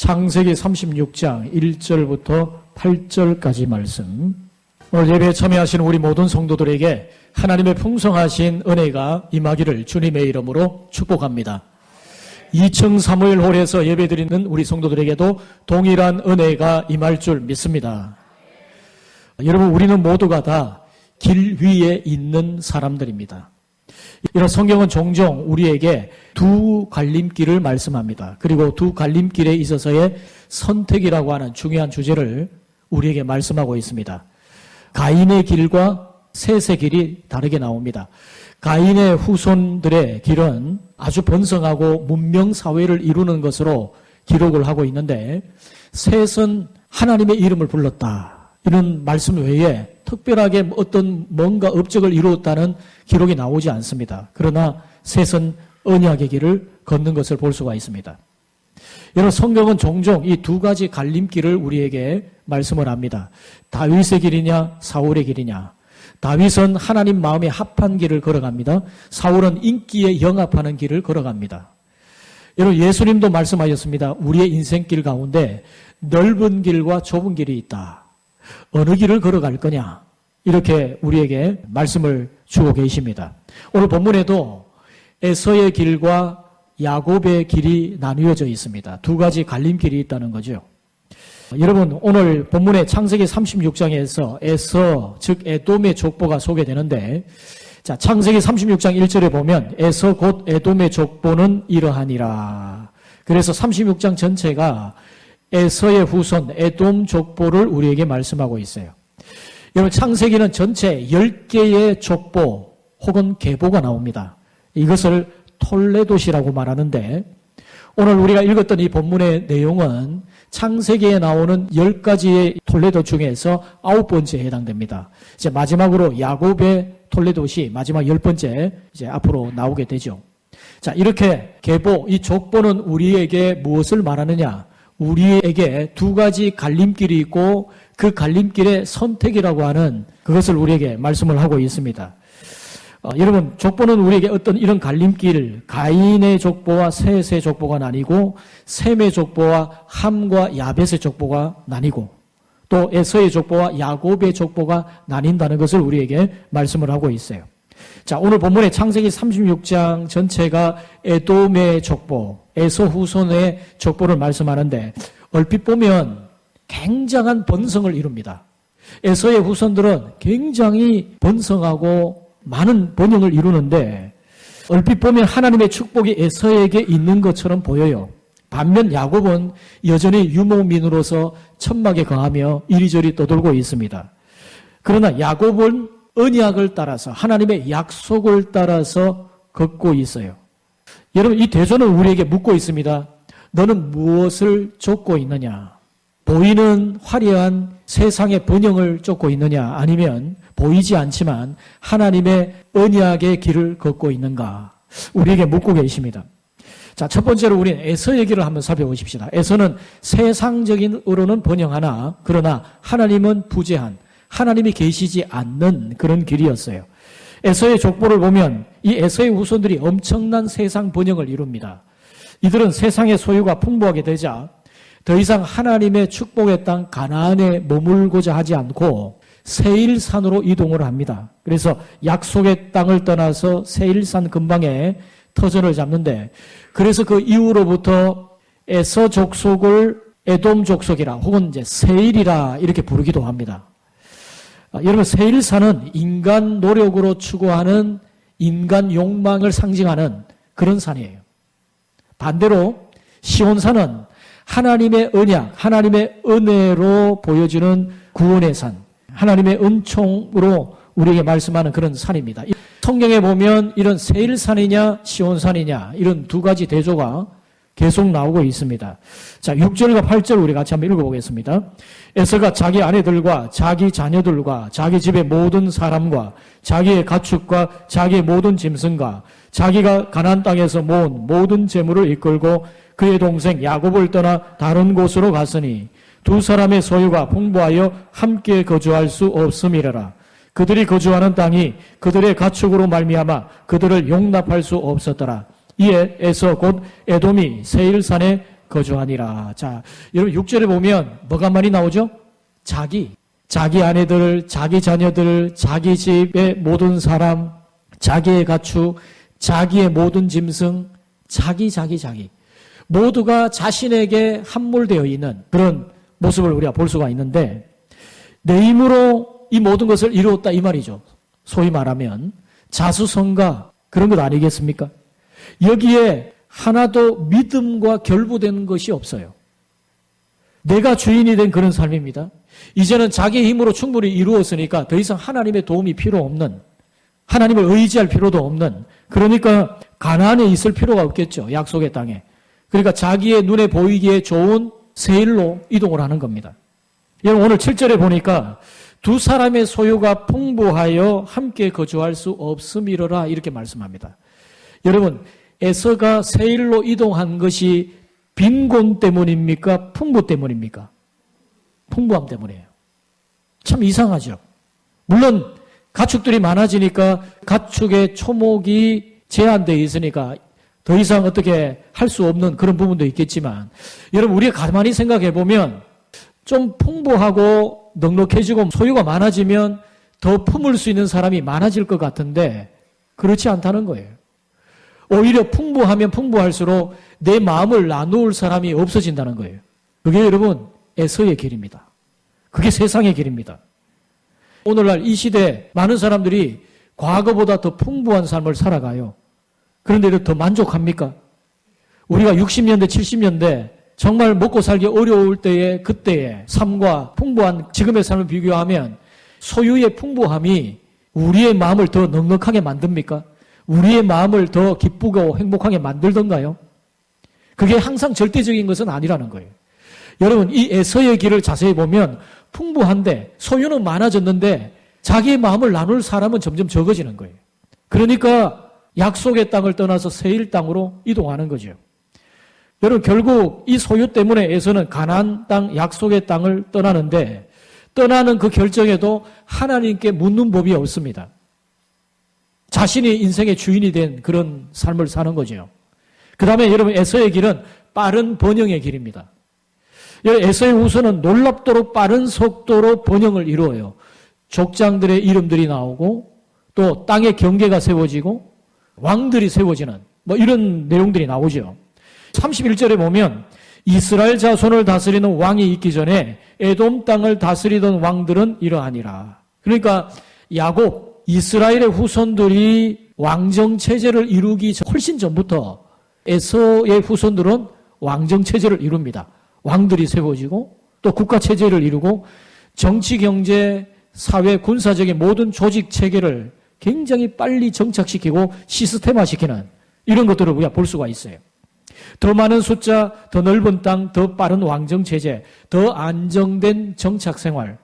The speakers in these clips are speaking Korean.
창세기 36장 1절부터 8절까지 말씀. 오늘 예배에 참여하시는 우리 모든 성도들에게 하나님의 풍성하신 은혜가 임하기를 주님의 이름으로 축복합니다. 2층 사무엘홀에서 예배드리는 우리 성도들에게도 동일한 은혜가 임할 줄 믿습니다. 여러분, 우리는 모두가 다 길 위에 있는 사람들입니다. 이런 성경은 종종 우리에게 두 갈림길을 말씀합니다. 그리고 두 갈림길에 있어서의 선택이라고 하는 중요한 주제를 우리에게 말씀하고 있습니다. 가인의 길과 셋의 길이 다르게 나옵니다. 가인의 후손들의 길은 아주 번성하고 문명 사회를 이루는 것으로 기록을 하고 있는데, 셋은 하나님의 이름을 불렀다, 이런 말씀 외에 특별하게 어떤 뭔가 업적을 이루었다는 기록이 나오지 않습니다. 그러나 셋은 언약의 길을 걷는 것을 볼 수가 있습니다. 여러분, 성경은 종종 이 두 가지 갈림길을 우리에게 말씀을 합니다. 다윗의 길이냐 사울의 길이냐. 다윗은 하나님 마음에 합한 길을 걸어갑니다. 사울은 인기에 영합하는 길을 걸어갑니다. 여러분, 예수님도 말씀하셨습니다. 우리의 인생길 가운데 넓은 길과 좁은 길이 있다. 어느 길을 걸어갈 거냐, 이렇게 우리에게 말씀을 주고 계십니다. 오늘 본문에도 에서의 길과 야곱의 길이 나뉘어져 있습니다. 두 가지 갈림길이 있다는 거죠. 여러분, 오늘 본문의 창세기 36장에서 에서, 즉 에돔의 족보가 소개되는데, 자, 창세기 36장 1절에 보면 에서 곧 에돔의 족보는 이러하니라. 그래서 36장 전체가 에서의 후손 에돔 족보를 우리에게 말씀하고 있어요. 여러분, 창세기는 전체 10개의 족보 혹은 계보가 나옵니다. 이것을 톨레도시라고 말하는데, 오늘 우리가 읽었던 이 본문의 내용은 창세기에 나오는 10가지의 톨레도 중에서 9번째에 해당됩니다. 이제 마지막으로 야곱의 톨레도시, 마지막 10번째 이제 앞으로 나오게 되죠. 자, 이렇게 계보, 이 족보는 우리에게 무엇을 말하느냐? 우리에게 두 가지 갈림길이 있고 그 갈림길의 선택이라고 하는 그것을 우리에게 말씀을 하고 있습니다. 여러분, 족보는 우리에게 어떤 이런 갈림길, 가인의 족보와 셋의 족보가 나뉘고, 셈의 족보와 함과 야벳의 족보가 나뉘고, 또 에서의 족보와 야곱의 족보가 나뉜다는 것을 우리에게 말씀을 하고 있어요. 자, 오늘 본문의 창세기 36장 전체가 에돔의 족보, 에서 후손의 족보를 말씀하는데, 얼핏 보면 굉장한 번성을 이룹니다. 에서의 후손들은 굉장히 번성하고 많은 번영을 이루는데, 얼핏 보면 하나님의 축복이 에서에게 있는 것처럼 보여요. 반면 야곱은 여전히 유목민으로서 천막에 거하며 이리저리 떠돌고 있습니다. 그러나 야곱은 언약을 따라서, 하나님의 약속을 따라서 걷고 있어요. 여러분, 이 대조는 우리에게 묻고 있습니다. 너는 무엇을 쫓고 있느냐? 보이는 화려한 세상의 번영을 쫓고 있느냐? 아니면 보이지 않지만 하나님의 언약의 길을 걷고 있는가? 우리에게 묻고 계십니다. 자, 첫 번째로 우리는 에서의 길을 한번 살펴보십시다. 에서는 세상적인으로는 번영하나, 그러나 하나님은 부재한, 하나님이 계시지 않는 그런 길이었어요. 에서의 족보를 보면 이 에서의 후손들이 엄청난 세상 번영을 이룹니다. 이들은 세상의 소유가 풍부하게 되자 더 이상 하나님의 축복의 땅 가나안에 머물고자 하지 않고 세일산으로 이동을 합니다. 그래서 약속의 땅을 떠나서 세일산 근방에 터전을 잡는데, 그래서 그 이후로부터 에서 족속을 에돔 족속이라 혹은 이제 세일이라 이렇게 부르기도 합니다. 여러분, 세일산은 인간 노력으로 추구하는 인간 욕망을 상징하는 그런 산이에요. 반대로 시온산은 하나님의 언약, 하나님의 은혜로 보여지는 구원의 산, 하나님의 은총으로 우리에게 말씀하는 그런 산입니다. 성경에 보면 이런 세일산이냐 시온산이냐 이런 두 가지 대조가 계속 나오고 있습니다. 자, 6절과 8절 우리 같이 한번 읽어보겠습니다. 에서가 자기 아내들과 자기 자녀들과 자기 집의 모든 사람과 자기의 가축과 자기의 모든 짐승과 자기가 가나안 땅에서 모은 모든 재물을 이끌고 그의 동생 야곱을 떠나 다른 곳으로 갔으니 두 사람의 소유가 풍부하여 함께 거주할 수 없음이라라. 그들이 거주하는 땅이 그들의 가축으로 말미암아 그들을 용납할 수 없었더라. 이에 에서 곧 에돔이 세일산에 거주하니라. 자, 여러분 6절에 보면 뭐가 많이 나오죠? 자기 아내들, 자기 자녀들, 자기 집의 모든 사람, 자기의 가축, 자기의 모든 짐승, 자기. 모두가 자신에게 함몰되어 있는 그런 모습을 우리가 볼 수가 있는데, 내 힘으로 이 모든 것을 이루었다 이 말이죠. 소위 말하면 자수성가 그런 것 아니겠습니까? 여기에 하나도 믿음과 결부되는 것이 없어요. 내가 주인이 된 그런 삶입니다. 이제는 자기 힘으로 충분히 이루었으니까 더 이상 하나님의 도움이 필요 없는, 하나님을 의지할 필요도 없는, 그러니까 가나안에 있을 필요가 없겠죠. 약속의 땅에. 그러니까 자기의 눈에 보이기에 좋은 세일로 이동을 하는 겁니다. 여러분 오늘 7절에 보니까 두 사람의 소유가 풍부하여 함께 거주할 수 없음이러라 이렇게 말씀합니다. 여러분 에서가 세일로 이동한 것이 빈곤 때문입니까? 풍부 때문입니까? 풍부함 때문이에요. 참 이상하죠. 물론 가축들이 많아지니까 가축의 초목이 제한되어 있으니까 더 이상 어떻게 할 수 없는 그런 부분도 있겠지만, 여러분 우리가 가만히 생각해 보면 좀 풍부하고 넉넉해지고 소유가 많아지면 더 품을 수 있는 사람이 많아질 것 같은데 그렇지 않다는 거예요. 오히려 풍부하면 풍부할수록 내 마음을 나누을 사람이 없어진다는 거예요. 그게 여러분 에서의 길입니다. 그게 세상의 길입니다. 오늘날 이 시대에 많은 사람들이 과거보다 더 풍부한 삶을 살아가요. 그런데도 더 만족합니까? 우리가 60년대, 70년대 정말 먹고 살기 어려울 때의 그때의 삶과 풍부한 지금의 삶을 비교하면 소유의 풍부함이 우리의 마음을 더 넉넉하게 만듭니까? 우리의 마음을 더 기쁘고 행복하게 만들던가요? 그게 항상 절대적인 것은 아니라는 거예요. 여러분 이 에서의 길을 자세히 보면 풍부한데 소유는 많아졌는데 자기의 마음을 나눌 사람은 점점 적어지는 거예요. 그러니까 약속의 땅을 떠나서 세일 땅으로 이동하는 거죠. 여러분 결국 이 소유 때문에 에서는 가나안 땅, 약속의 땅을 떠나는데 떠나는 그 결정에도 하나님께 묻는 법이 없습니다. 자신이 인생의 주인이 된 그런 삶을 사는 거죠. 그 다음에 여러분 에서의 길은 빠른 번영의 길입니다. 에서의 후손은 놀랍도록 빠른 속도로 번영을 이루어요. 족장들의 이름들이 나오고 또 땅의 경계가 세워지고 왕들이 세워지는 뭐 이런 내용들이 나오죠. 31절에 보면 이스라엘 자손을 다스리는 왕이 있기 전에 에돔 땅을 다스리던 왕들은 이러하니라. 그러니까 야곱, 이스라엘의 후손들이 왕정체제를 이루기 훨씬 전부터 에서의 후손들은 왕정체제를 이룹니다. 왕들이 세워지고 또 국가체제를 이루고 정치, 경제, 사회, 군사적인 모든 조직체계를 굉장히 빨리 정착시키고 시스템화시키는 이런 것들을 우리가 볼 수가 있어요. 더 많은 숫자, 더 넓은 땅, 더 빠른 왕정체제, 더 안정된 정착생활.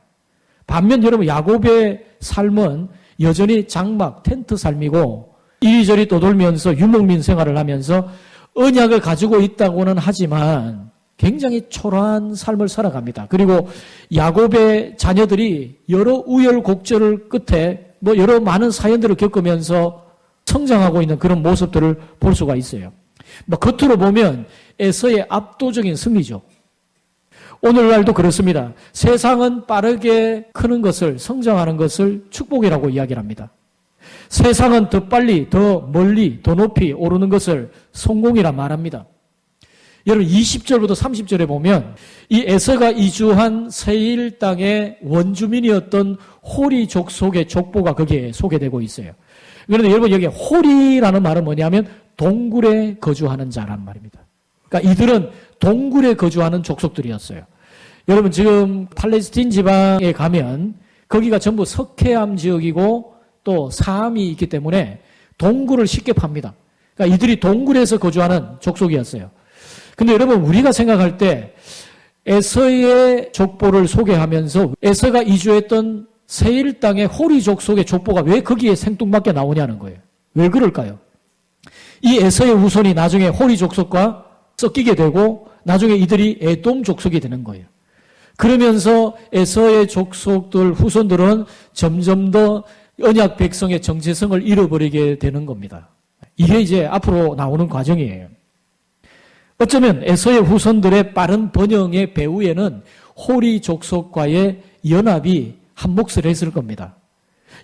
반면 여러분 야곱의 삶은 여전히 장막, 텐트 삶이고 이리저리 떠돌면서 유목민 생활을 하면서 언약을 가지고 있다고는 하지만 굉장히 초라한 삶을 살아갑니다. 그리고 야곱의 자녀들이 여러 우열곡절 끝에 뭐 여러 많은 사연들을 겪으면서 성장하고 있는 그런 모습들을 볼 수가 있어요. 뭐 겉으로 보면 에서의 압도적인 승리죠. 오늘날도 그렇습니다. 세상은 빠르게 크는 것을, 성장하는 것을 축복이라고 이야기를 합니다. 세상은 더 빨리, 더 멀리, 더 높이 오르는 것을 성공이라 말합니다. 여러분 20절부터 30절에 보면 이 에서가 이주한 세일 땅의 원주민이었던 호리 족속의 족보가 거기에 소개되고 있어요. 그런데 여러분 여기 호리라는 말은 뭐냐면 동굴에 거주하는 자란 말입니다. 그러니까 이들은 동굴에 거주하는 족속들이었어요. 여러분 지금 팔레스틴 지방에 가면 거기가 전부 석회암 지역이고 또 사암이 있기 때문에 동굴을 쉽게 팝니다. 그러니까 이들이 동굴에서 거주하는 족속이었어요. 근데 여러분 우리가 생각할 때 에서의 족보를 소개하면서 에서가 이주했던 세일 땅의 호리 족속의 족보가 왜 거기에 생뚱맞게 나오냐는 거예요. 왜 그럴까요? 이 에서의 후손이 나중에 호리 족속과 섞이게 되고 나중에 이들이 에돔 족속이 되는 거예요. 그러면서 에서의 족속들 후손들은 점점 더 언약 백성의 정체성을 잃어버리게 되는 겁니다. 이게 이제 앞으로 나오는 과정이에요. 어쩌면 에서의 후손들의 빠른 번영의 배후에는 호리 족속과의 연합이 한 몫을 했을 겁니다.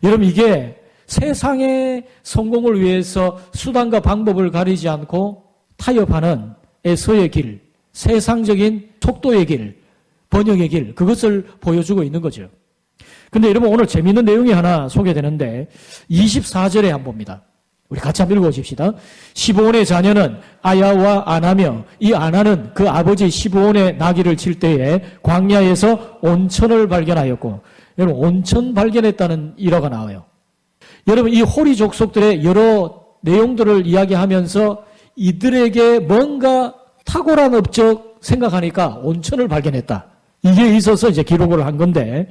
여러분, 이게 세상의 성공을 위해서 수단과 방법을 가리지 않고 타협하는 에서의 길, 세상적인 속도의 길, 번영의 길, 그것을 보여주고 있는 거죠. 근데 여러분, 오늘 재미있는 내용이 하나 소개되는데 24절에 한번 봅니다. 우리 같이 한번 읽어보십시다. 시브온의 자녀는 아야와 아나며, 이 아나는 그 아버지 시브온의 나귀를 칠 때에 광야에서 온천을 발견하였고, 여러분, 온천 발견했다는 일화가 나와요. 여러분, 이 호리 족속들의 여러 내용들을 이야기하면서 이들에게 뭔가 탁월한 업적 생각하니까 온천을 발견했다. 이게 있어서 이제 기록을 한 건데,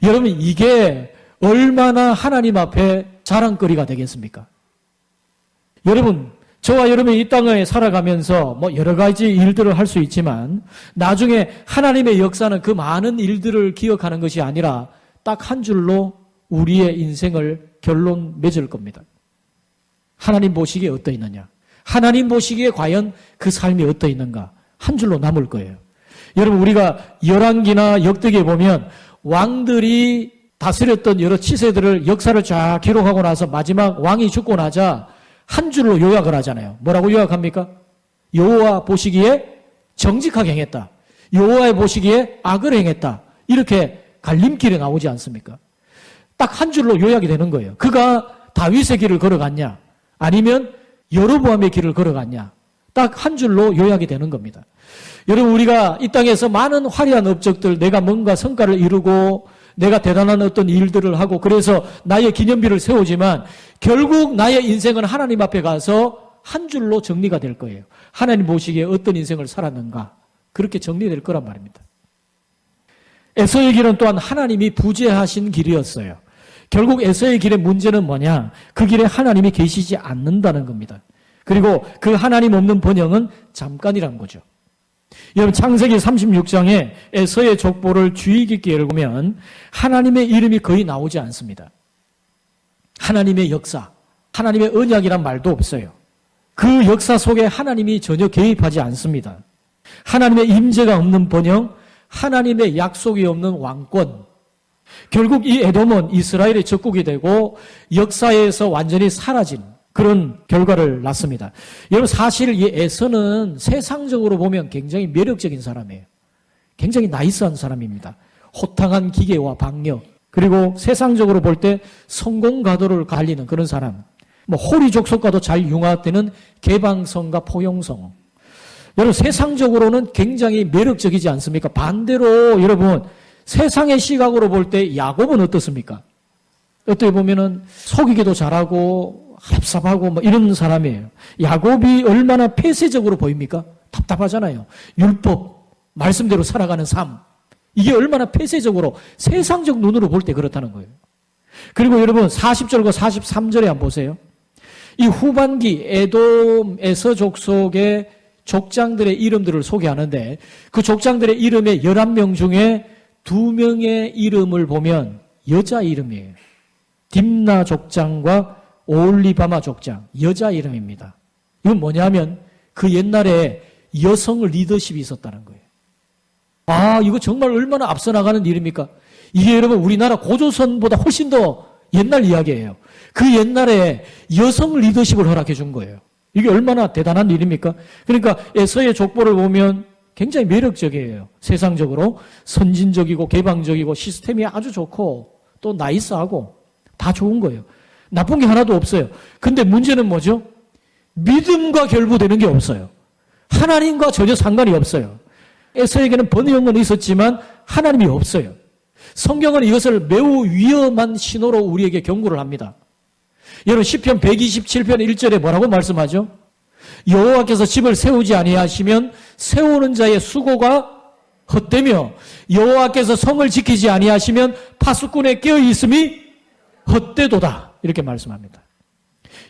여러분, 이게 얼마나 하나님 앞에 자랑거리가 되겠습니까? 여러분, 저와 여러분이 이 땅에 살아가면서 뭐 여러 가지 일들을 할 수 있지만 나중에 하나님의 역사는 그 많은 일들을 기억하는 것이 아니라 딱 한 줄로 우리의 인생을 결론 맺을 겁니다. 하나님 보시기에 어떠 있느냐? 하나님 보시기에 과연 그 삶이 어떠 있는가? 한 줄로 남을 거예요. 여러분, 우리가 열왕기나 역대기에 보면 왕들이 다스렸던 여러 치세들을 역사를 쫙 기록하고 나서 마지막 왕이 죽고 나자 한 줄로 요약을 하잖아요. 뭐라고 요약합니까? 여호와 보시기에 정직하게 행했다. 여호와의 보시기에 악을 행했다. 이렇게 갈림길에 나오지 않습니까? 딱 한 줄로 요약이 되는 거예요. 그가 다윗의 길을 걸어갔냐? 아니면 여로보암의 길을 걸어갔냐? 딱 한 줄로 요약이 되는 겁니다. 여러분, 우리가 이 땅에서 많은 화려한 업적들, 내가 뭔가 성과를 이루고 내가 대단한 어떤 일들을 하고 그래서 나의 기념비를 세우지만 결국 나의 인생은 하나님 앞에 가서 한 줄로 정리가 될 거예요. 하나님 보시기에 어떤 인생을 살았는가? 그렇게 정리될 거란 말입니다. 에서의 길은 또한 하나님이 부재하신 길이었어요. 결국 에서의 길의 문제는 뭐냐? 그 길에 하나님이 계시지 않는다는 겁니다. 그리고 그 하나님 없는 번영은 잠깐이란 거죠. 여러분, 창세기 36장에 에서의 족보를 주의 깊게 읽으면 하나님의 이름이 거의 나오지 않습니다. 하나님의 역사, 하나님의 언약이란 말도 없어요. 그 역사 속에 하나님이 전혀 개입하지 않습니다. 하나님의 임재가 없는 번영, 하나님의 약속이 없는 왕권. 결국 이 에돔은 이스라엘의 적국이 되고 역사에서 완전히 사라진 그런 결과를 낳습니다. 여러분, 사실 이 에서는 세상적으로 보면 굉장히 매력적인 사람이에요. 굉장히 나이스한 사람입니다. 호탕한 기계와 방력, 그리고 세상적으로 볼 때 성공 가도를 갈리는 그런 사람. 뭐 호리 족속과도 잘 융화되는 개방성과 포용성. 여러분, 세상적으로는 굉장히 매력적이지 않습니까? 반대로 여러분, 세상의 시각으로 볼 때 야곱은 어떻습니까? 어떻게 보면은 속이기도 잘하고 합삽하고 뭐 이런 사람이에요. 야곱이 얼마나 폐쇄적으로 보입니까? 답답하잖아요. 율법, 말씀대로 살아가는 삶. 이게 얼마나 폐쇄적으로 세상적 눈으로 볼 때 그렇다는 거예요. 그리고 여러분 40절과 43절에 한번 보세요. 이 후반기 에돔 에서 족속의 족장들의 이름들을 소개하는데 그 족장들의 이름의 11명 중에 2명의 이름을 보면 여자 이름이에요. 딥나 족장과 오홀리바마 족장, 여자 이름입니다. 이건 뭐냐면 그 옛날에 여성 리더십이 있었다는 거예요. 아, 이거 정말 얼마나 앞서 나가는 일입니까? 이게 여러분 우리나라 고조선보다 훨씬 더 옛날 이야기예요. 그 옛날에 여성 리더십을 허락해 준 거예요. 이게 얼마나 대단한 일입니까? 그러니까 에서의 족보를 보면 굉장히 매력적이에요. 세상적으로 선진적이고 개방적이고 시스템이 아주 좋고 또 나이스하고 다 좋은 거예요. 나쁜 게 하나도 없어요. 근데 문제는 뭐죠? 믿음과 결부되는 게 없어요. 하나님과 전혀 상관이 없어요. 에서에게는 번영은 있었지만 하나님이 없어요. 성경은 이것을 매우 위험한 신호로 우리에게 경고를 합니다. 여러분 시편 127편 1절에 뭐라고 말씀하죠? 여호와께서 집을 세우지 아니하시면 세우는 자의 수고가 헛되며 여호와께서 성을 지키지 아니하시면 파수꾼의 깨어있음이 헛되도다. 이렇게 말씀합니다.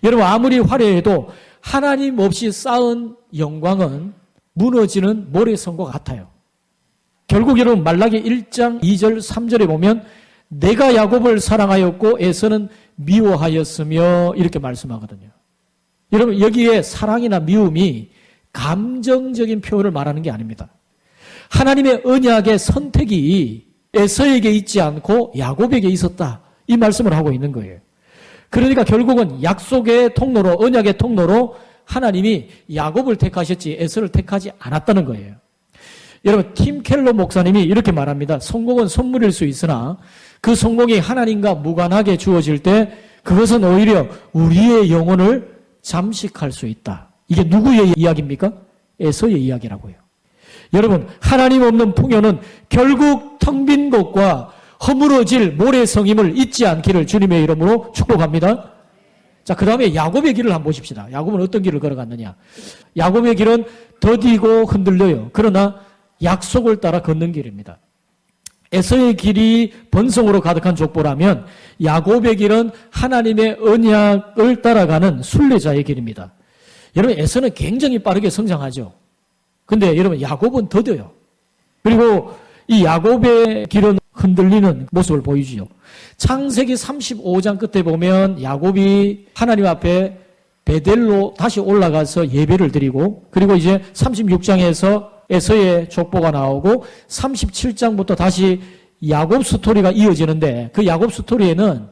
여러분 아무리 화려해도 하나님 없이 쌓은 영광은 무너지는 모래성과 같아요. 결국 여러분 말라기 1장 2절 3절에 보면 내가 야곱을 사랑하였고 에서는 미워하였으며 이렇게 말씀하거든요. 여러분 여기에 사랑이나 미움이 감정적인 표현을 말하는 게 아닙니다. 하나님의 언약의 선택이 에서에게 있지 않고 야곱에게 있었다. 이 말씀을 하고 있는 거예요. 그러니까 결국은 약속의 통로로, 언약의 통로로 하나님이 야곱을 택하셨지 에서를 택하지 않았다는 거예요. 여러분, 팀 켈러 목사님이 이렇게 말합니다. 성공은 선물일 수 있으나 그 성공이 하나님과 무관하게 주어질 때 그것은 오히려 우리의 영혼을 잠식할 수 있다. 이게 누구의 이야기입니까? 에서의 이야기라고요. 여러분, 하나님 없는 풍요는 결국 텅 빈 곳과 허물어질 모래성임을 잊지 않기를 주님의 이름으로 축복합니다. 자, 그 다음에 야곱의 길을 한번 보십시다. 야곱은 어떤 길을 걸어갔느냐. 야곱의 길은 더디고 흔들려요. 그러나 약속을 따라 걷는 길입니다. 에서의 길이 번성으로 가득한 족보라면 야곱의 길은 하나님의 언약을 따라가는 순례자의 길입니다. 여러분, 에서는 굉장히 빠르게 성장하죠. 근데 여러분, 야곱은 더뎌요. 그리고 이 야곱의 길은 흔들리는 모습을 보이죠. 창세기 35장 끝에 보면 야곱이 하나님 앞에 베델로 다시 올라가서 예배를 드리고, 그리고 이제 36장에서 에서의 족보가 나오고 37장부터 다시 야곱 스토리가 이어지는데, 그 야곱 스토리에는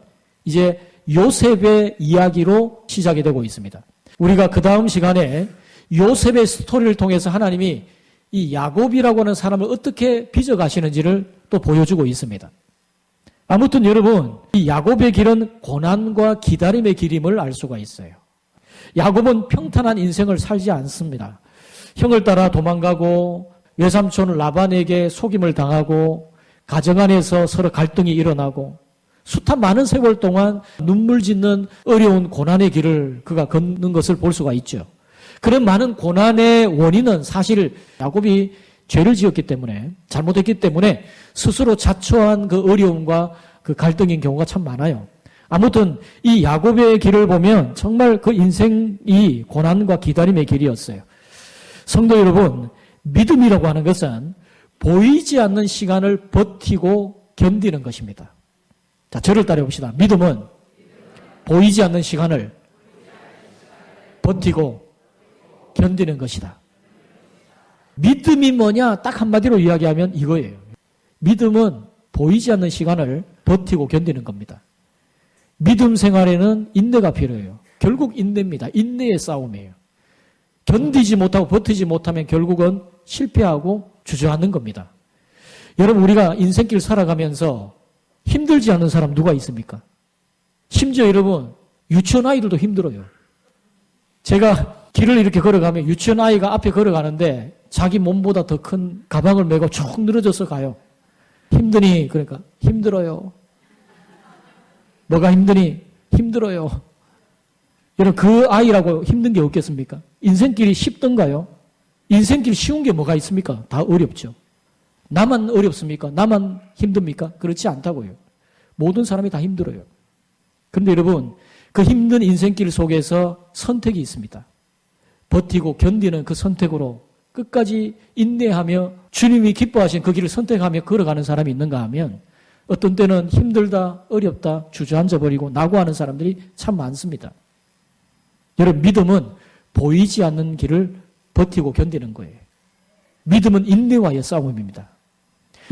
이제 요셉의 이야기로 시작이 되고 있습니다. 우리가 그 다음 시간에 요셉의 스토리를 통해서 하나님이 이 야곱이라고 하는 사람을 어떻게 빚어가시는지를 또 보여주고 있습니다. 아무튼 여러분, 이 야곱의 길은 고난과 기다림의 길임을 알 수가 있어요. 야곱은 평탄한 인생을 살지 않습니다. 형을 따라 도망가고 외삼촌 라반에게 속임을 당하고 가정 안에서 서로 갈등이 일어나고 숱한 많은 세월 동안 눈물 짓는 어려운 고난의 길을 그가 걷는 것을 볼 수가 있죠. 그런 많은 고난의 원인은 사실 야곱이 죄를 지었기 때문에, 잘못했기 때문에 스스로 자초한 그 어려움과 그 갈등인 경우가 참 많아요. 아무튼 이 야곱의 길을 보면 정말 그 인생이 고난과 기다림의 길이었어요. 성도 여러분, 믿음이라고 하는 것은 보이지 않는 시간을 버티고 견디는 것입니다. 자, 저를 따라 봅시다. 믿음은 보이지 않는 시간을 버티고 견디는 것이다. 믿음이 뭐냐? 딱 한마디로 이야기하면 이거예요. 믿음은 보이지 않는 시간을 버티고 견디는 겁니다. 믿음 생활에는 인내가 필요해요. 결국 인내입니다. 인내의 싸움이에요. 견디지 못하고 버티지 못하면 결국은 실패하고 주저앉는 겁니다. 여러분, 우리가 인생길 살아가면서 힘들지 않은 사람 누가 있습니까? 심지어 여러분, 유치원 아이들도 힘들어요. 제가 길을 이렇게 걸어가면 유치원 아이가 앞에 걸어가는데 자기 몸보다 더 큰 가방을 메고 쭉 늘어져서 가요. 힘드니? 그러니까 힘들어요. 뭐가 힘드니? 힘들어요. 여러분, 그 아이라고 힘든 게 없겠습니까? 인생길이 쉽던가요? 인생길 쉬운 게 뭐가 있습니까? 다 어렵죠. 나만 어렵습니까? 나만 힘듭니까? 그렇지 않다고요. 모든 사람이 다 힘들어요. 그런데 여러분, 그 힘든 인생길 속에서 선택이 있습니다. 버티고 견디는 그 선택으로 끝까지 인내하며 주님이 기뻐하신 그 길을 선택하며 걸어가는 사람이 있는가 하면 어떤 때는 힘들다, 어렵다, 주저앉아버리고 낙오하는 사람들이 참 많습니다. 여러분, 믿음은 보이지 않는 길을 버티고 견디는 거예요. 믿음은 인내와의 싸움입니다.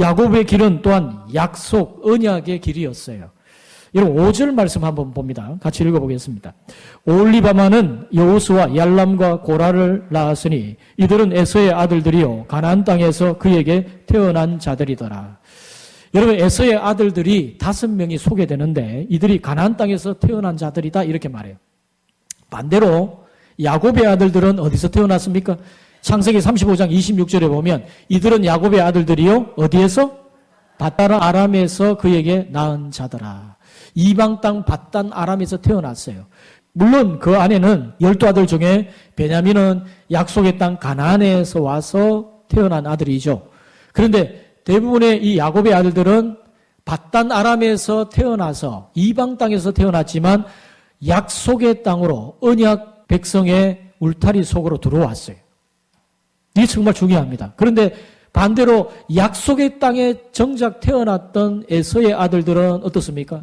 야곱의 길은 또한 약속, 언약의 길이었어요. 여러분, 5절 말씀 한번 봅니다. 같이 읽어보겠습니다. 오홀리바마는 여호수와 얄람과 고라를 낳았으니 이들은 에서의 아들들이요 가나안 땅에서 그에게 태어난 자들이더라. 여러분, 에서의 아들들이 5명이 소개되는데 이들이 가나안 땅에서 태어난 자들이다 이렇게 말해요. 반대로 야곱의 아들들은 어디서 태어났습니까? 창세기 35장 26절에 보면 이들은 야곱의 아들들이요 어디에서? 밧단 아람에서 그에게 낳은 자더라. 이방 땅 밧단 아람에서 태어났어요. 물론 그 안에는 12아들 중에 베냐민은 약속의 땅 가나안에서 와서 태어난 아들이죠. 그런데 대부분의 이 야곱의 아들들은 밧단 아람에서 태어나서 이방 땅에서 태어났지만 약속의 땅으로 언약 백성의 울타리 속으로 들어왔어요. 이게 정말 중요합니다. 그런데 반대로 약속의 땅에 정작 태어났던 에서의 아들들은 어떻습니까?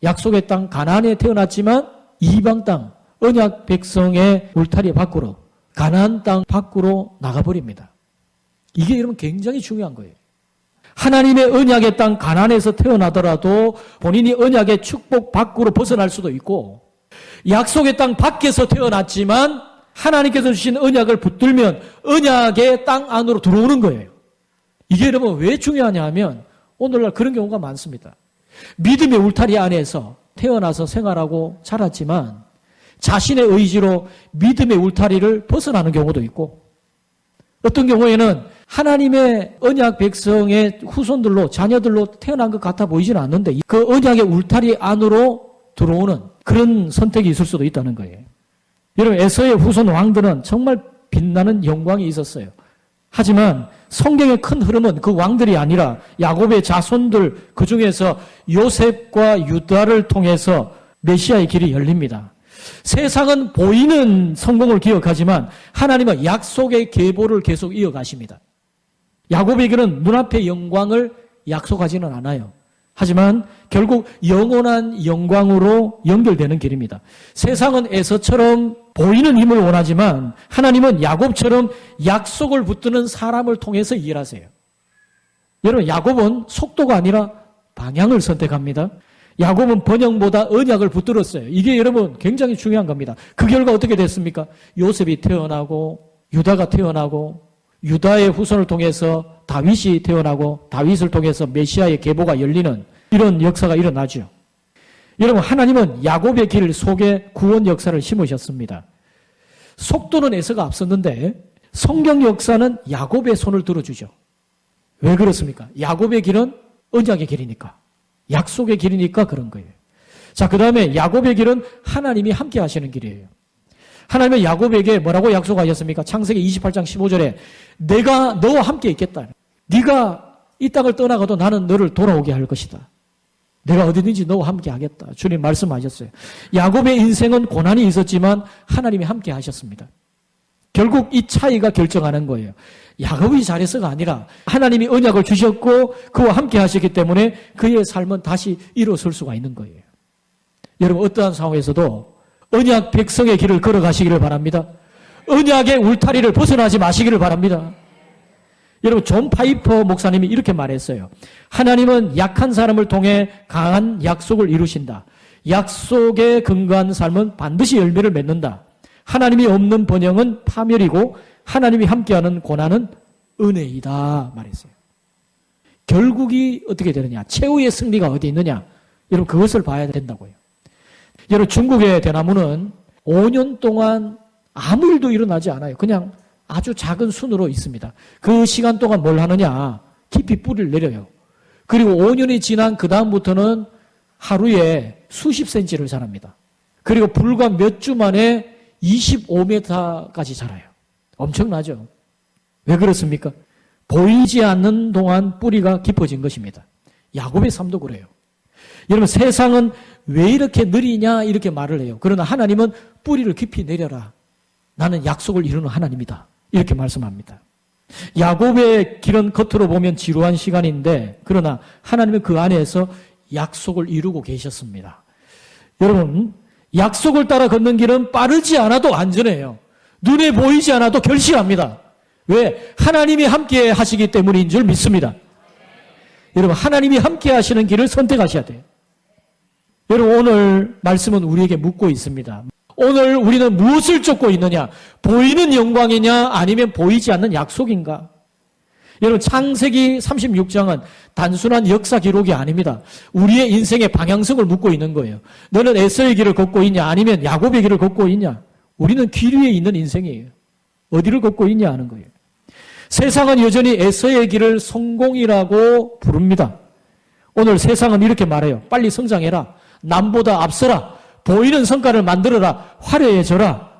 약속의 땅 가나안에 태어났지만 이방 땅 언약 백성의 울타리 밖으로 가나안 땅 밖으로 나가버립니다. 이게 여러분 굉장히 중요한 거예요. 하나님의 언약의 땅 가나안에서 태어나더라도 본인이 언약의 축복 밖으로 벗어날 수도 있고, 약속의 땅 밖에서 태어났지만 하나님께서 주신 언약을 붙들면 언약의 땅 안으로 들어오는 거예요. 이게 여러분 왜 중요하냐 하면 오늘날 그런 경우가 많습니다. 믿음의 울타리 안에서 태어나서 생활하고 자랐지만 자신의 의지로 믿음의 울타리를 벗어나는 경우도 있고, 어떤 경우에는 하나님의 언약 백성의 후손들로 자녀들로 태어난 것 같아 보이지는 않는데 그 언약의 울타리 안으로 들어오는 그런 선택이 있을 수도 있다는 거예요. 여러분, 에서의 후손 왕들은 정말 빛나는 영광이 있었어요. 하지만 성경의 큰 흐름은 그 왕들이 아니라 야곱의 자손들, 그 중에서 요셉과 유다를 통해서 메시아의 길이 열립니다. 세상은 보이는 성공을 기억하지만 하나님은 약속의 계보를 계속 이어가십니다. 야곱에게는 눈앞의 영광을 약속하지는 않아요. 하지만 결국 영원한 영광으로 연결되는 길입니다. 세상은 에서처럼 보이는 힘을 원하지만 하나님은 야곱처럼 약속을 붙드는 사람을 통해서 일하세요. 여러분, 야곱은 속도가 아니라 방향을 선택합니다. 야곱은 번영보다 언약을 붙들었어요. 이게 여러분 굉장히 중요한 겁니다. 그 결과 어떻게 됐습니까? 요셉이 태어나고 유다가 태어나고 유다의 후손을 통해서 다윗이 태어나고 다윗을 통해서 메시아의 계보가 열리는 이런 역사가 일어나죠. 여러분, 하나님은 야곱의 길 속에 구원 역사를 심으셨습니다. 속도는 에서가 앞섰는데 성경 역사는 야곱의 손을 들어주죠. 왜 그렇습니까? 야곱의 길은 언약의 길이니까, 약속의 길이니까 그런 거예요. 자, 그 다음에 야곱의 길은 하나님이 함께 하시는 길이에요. 하나님은 야곱에게 뭐라고 약속하셨습니까? 창세기 28장 15절에 내가 너와 함께 있겠다. 네가 이 땅을 떠나가도 나는 너를 돌아오게 할 것이다. 내가 어디든지 너와 함께 하겠다. 주님 말씀하셨어요. 야곱의 인생은 고난이 있었지만 하나님이 함께 하셨습니다. 결국 이 차이가 결정하는 거예요. 야곱이 잘해서가 아니라 하나님이 언약을 주셨고 그와 함께 하셨기 때문에 그의 삶은 다시 일어설 수가 있는 거예요. 여러분, 어떠한 상황에서도 언약 백성의 길을 걸어가시기를 바랍니다. 언약의 울타리를 벗어나지 마시기를 바랍니다. 여러분, 존 파이퍼 목사님이 이렇게 말했어요. 하나님은 약한 사람을 통해 강한 약속을 이루신다. 약속에 근거한 삶은 반드시 열매를 맺는다. 하나님이 없는 번영은 파멸이고 하나님이 함께하는 고난은 은혜이다 말했어요. 결국이 어떻게 되느냐? 최후의 승리가 어디 있느냐? 여러분, 그것을 봐야 된다고요. 여러분, 중국의 대나무는 5년 동안 아무 일도 일어나지 않아요. 그냥 아주 작은 순으로 있습니다. 그 시간 동안 뭘 하느냐? 깊이 뿌리를 내려요. 그리고 5년이 지난 그 다음부터는 하루에 수십 센치를 자랍니다. 그리고 불과 몇 주 만에 25m까지 자라요. 엄청나죠? 왜 그렇습니까? 보이지 않는 동안 뿌리가 깊어진 것입니다. 야곱의 삶도 그래요. 여러분, 세상은 왜 이렇게 느리냐 이렇게 말을 해요. 그러나 하나님은 뿌리를 깊이 내려라. 나는 약속을 이루는 하나님이다. 이렇게 말씀합니다. 야곱의 길은 겉으로 보면 지루한 시간인데 그러나 하나님은 그 안에서 약속을 이루고 계셨습니다. 여러분, 약속을 따라 걷는 길은 빠르지 않아도 안전해요. 눈에 보이지 않아도 결실합니다. 왜? 하나님이 함께 하시기 때문인 줄 믿습니다. 여러분, 하나님이 함께 하시는 길을 선택하셔야 돼요. 여러분, 오늘 말씀은 우리에게 묻고 있습니다. 오늘 우리는 무엇을 쫓고 있느냐? 보이는 영광이냐? 아니면 보이지 않는 약속인가? 여러분, 창세기 36장은 단순한 역사 기록이 아닙니다. 우리의 인생의 방향성을 묻고 있는 거예요. 너는 에서의 길을 걷고 있냐? 아니면 야곱의 길을 걷고 있냐? 우리는 길 위에 있는 인생이에요. 어디를 걷고 있냐 하는 거예요. 세상은 여전히 에서의 길을 성공이라고 부릅니다. 오늘 세상은 이렇게 말해요. 빨리 성장해라. 남보다 앞서라. 보이는 성과를 만들어라. 화려해져라.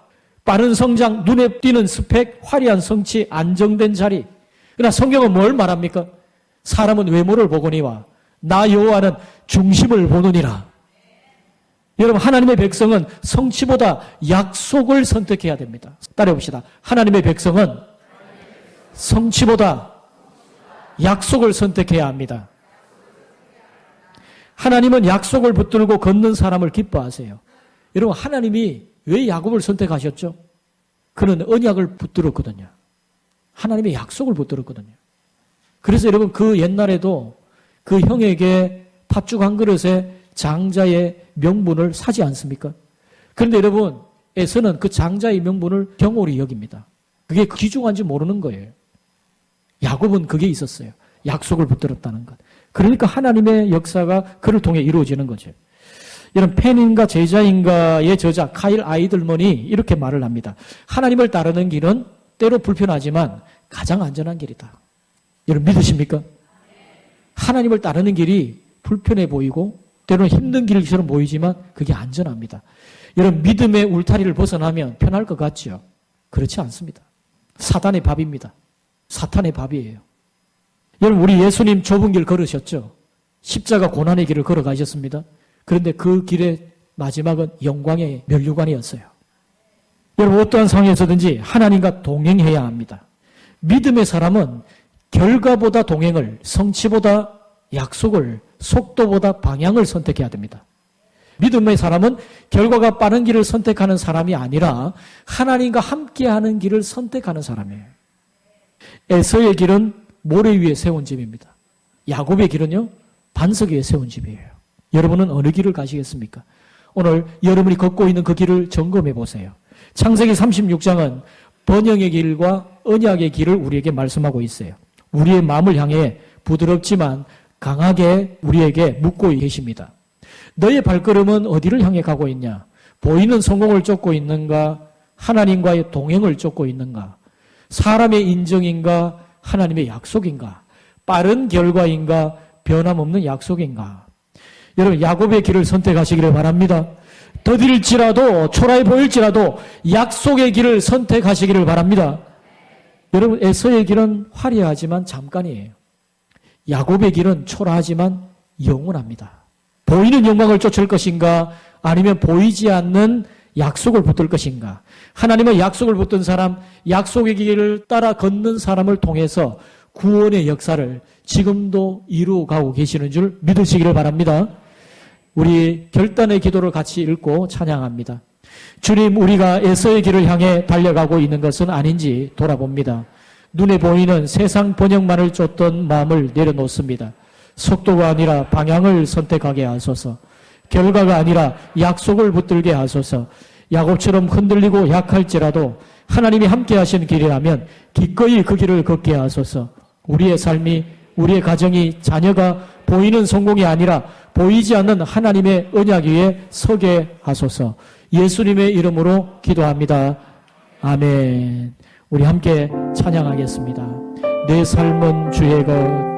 빠른 성장, 눈에 띄는 스펙, 화려한 성취, 안정된 자리. 그러나 성경은 뭘 말합니까? 사람은 외모를 보거니와 나 여호와는 중심을 보느니라. 여러분, 하나님의 백성은 성취보다 약속을 선택해야 됩니다. 따라해봅시다. 하나님의 백성은 성취보다 약속을 선택해야 합니다. 하나님은 약속을 붙들고 걷는 사람을 기뻐하세요. 여러분, 하나님이 왜 야곱을 선택하셨죠? 그는 언약을 붙들었거든요. 하나님의 약속을 붙들었거든요. 그래서 여러분 그 옛날에도 그 형에게 팥죽 한 그릇에 장자의 명분을 사지 않습니까? 그런데 여러분 에서는 그 장자의 명분을 경홀히 여깁니다. 그게 귀중한지 모르는 거예요. 야곱은 그게 있었어요. 약속을 붙들었다는 것. 그러니까 하나님의 역사가 그를 통해 이루어지는 거죠. 이런 팬인가 제자인가의 저자 카일 아이들먼이 이렇게 말을 합니다. 하나님을 따르는 길은 때로 불편하지만 가장 안전한 길이다. 여러분 믿으십니까? 하나님을 따르는 길이 불편해 보이고 때로는 힘든 길처럼 보이지만 그게 안전합니다. 여러분 믿음의 울타리를 벗어나면 편할 것 같죠? 그렇지 않습니다. 사단의 밥입니다. 사탄의 밥이에요. 여러분 우리 예수님 좁은 길 걸으셨죠? 십자가 고난의 길을 걸어가셨습니다. 그런데 그 길의 마지막은 영광의 면류관이었어요. 여러분 어떠한 상황에서든지 하나님과 동행해야 합니다. 믿음의 사람은 결과보다 동행을, 성취보다 약속을, 속도보다 방향을 선택해야 됩니다. 믿음의 사람은 결과가 빠른 길을 선택하는 사람이 아니라 하나님과 함께하는 길을 선택하는 사람이에요. 에서의 길은 모래 위에 세운 집입니다. 야곱의 길은요, 반석 위에 세운 집이에요. 여러분은 어느 길을 가시겠습니까? 오늘 여러분이 걷고 있는 그 길을 점검해 보세요. 창세기 36장은 번영의 길과 언약의 길을 우리에게 말씀하고 있어요. 우리의 마음을 향해 부드럽지만 강하게 우리에게 묻고 계십니다. 너의 발걸음은 어디를 향해 가고 있냐? 보이는 성공을 쫓고 있는가? 하나님과의 동행을 쫓고 있는가? 사람의 인정인가? 하나님의 약속인가? 빠른 결과인가? 변함없는 약속인가? 여러분 야곱의 길을 선택하시기를 바랍니다. 더딜지라도 초라해 보일지라도 약속의 길을 선택하시기를 바랍니다. 여러분 에서의 길은 화려하지만 잠깐이에요. 야곱의 길은 초라하지만 영원합니다. 보이는 영광을 쫓을 것인가 아니면 보이지 않는 약속을 붙들 것인가. 하나님의 약속을 붙든 사람, 약속의 길을 따라 걷는 사람을 통해서 구원의 역사를 지금도 이루어가고 계시는 줄 믿으시기를 바랍니다. 우리 결단의 기도를 같이 읽고 찬양합니다. 주님, 우리가 에서의 길을 향해 달려가고 있는 것은 아닌지 돌아봅니다. 눈에 보이는 세상 번영만을 쫓던 마음을 내려놓습니다. 속도가 아니라 방향을 선택하게 하소서. 결과가 아니라 약속을 붙들게 하소서. 야곱처럼 흔들리고 약할지라도 하나님이 함께 하신 길이라면 기꺼이 그 길을 걷게 하소서. 우리의 삶이, 우리의 가정이, 자녀가 보이는 성공이 아니라 보이지 않는 하나님의 언약 위에 서게 하소서. 예수님의 이름으로 기도합니다. 아멘. 우리 함께 찬양하겠습니다. 내 삶은 주의 것